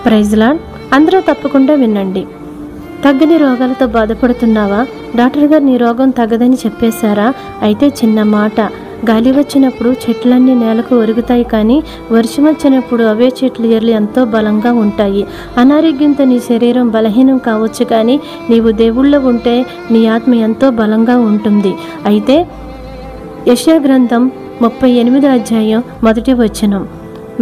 Praise lord. అందరూ తప్పకుండా వినండి. తగ్గని రోగాలతో బాధపడుతున్నావా? డాక్టర్ గారు నీ రోగం తగ్గదని చెప్పేశారా? అయితే చిన్న మాట, గాలి వచ్చినప్పుడు చెట్లన్నీ నేలకు ఒరుగుతాయి, కానీ వర్షం వచ్చినప్పుడు అవే చెట్లు ఎర్లు ఎంతో బలంగా ఉంటాయి. అనారోగ్యంతో నీ శరీరం బలహీనం కావచ్చు, కానీ నీవు దేవుళ్ళో ఉంటే నీ ఆత్మ ఎంతో బలంగా ఉంటుంది. అయితే యెషయా గ్రంథం 38వ అధ్యాయం 1వ వచనం.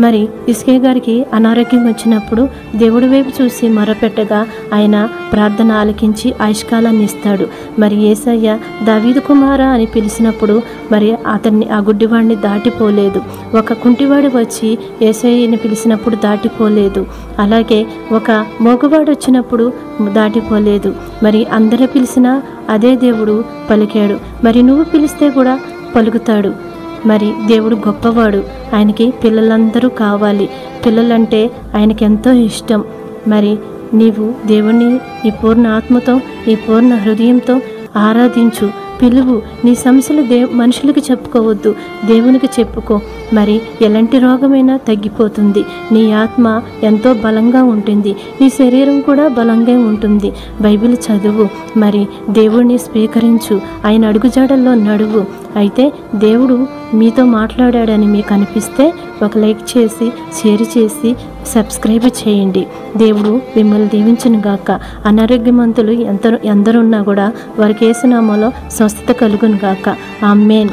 మరి హిజ్కియా గారికి అనారోగ్యం వచ్చినప్పుడు దేవుడి వైపు చూసి మొరపెట్టగా ఆయన ప్రార్థన ఆలకించి ఆయుష్కాలాన్ని ఇస్తాడు. మరి యేసయ్య దావీదు కుమారా అని పిలిచినప్పుడు మరి అతన్ని ఆ గుడ్డివాడిని దాటిపోలేదు. ఒక కుంటివాడు వచ్చి యేసయ్యని పిలిచినప్పుడు దాటిపోలేదు. అలాగే ఒక మోగవాడు వచ్చినప్పుడు దాటిపోలేదు. మరి అందరూ పిలిచినా అదే దేవుడు పలికాడు. మరి నువ్వు పిలిస్తే కూడా పలుకుతాడు. మరి దేవుడు గొప్పవాడు. ఆయనకి పిల్లలందరూ కావాలి. పిల్లలంటే ఆయనకి ఎంతో ఇష్టం. మరి నీవు దేవుణ్ణి నీ పూర్ణ ఆత్మతో, నీ పూర్ణ హృదయంతో ఆరాధించు. పిలువు. నీ సమస్యలు మనుషులకి చెప్పుకోవద్దు, దేవునికి చెప్పుకో. మరి ఎలాంటి రోగమైనా తగ్గిపోతుంది. నీ ఆత్మ ఎంతో బలంగా ఉంటుంది. నీ శరీరం కూడా బలంగా ఉంటుంది. బైబిల్ చదువు. మరి దేవుడిని స్వీకరించు. ఆయన అడుగుజాడల్లో నడువు. అయితే దేవుడు మీతో మాట్లాడాడని మీకు అనిపిస్తే ఒక లైక్ చేసి, షేర్ చేసి, సబ్స్క్రైబ్ చేయండి. దేవుడు మిమ్మల్ని దీవించును గాక. అనారోగ్యవంతులు ఎందరున్నా కూడా వారికి యేసు నామములో స్వస్థత కలుగును గాక. ఆమేన్.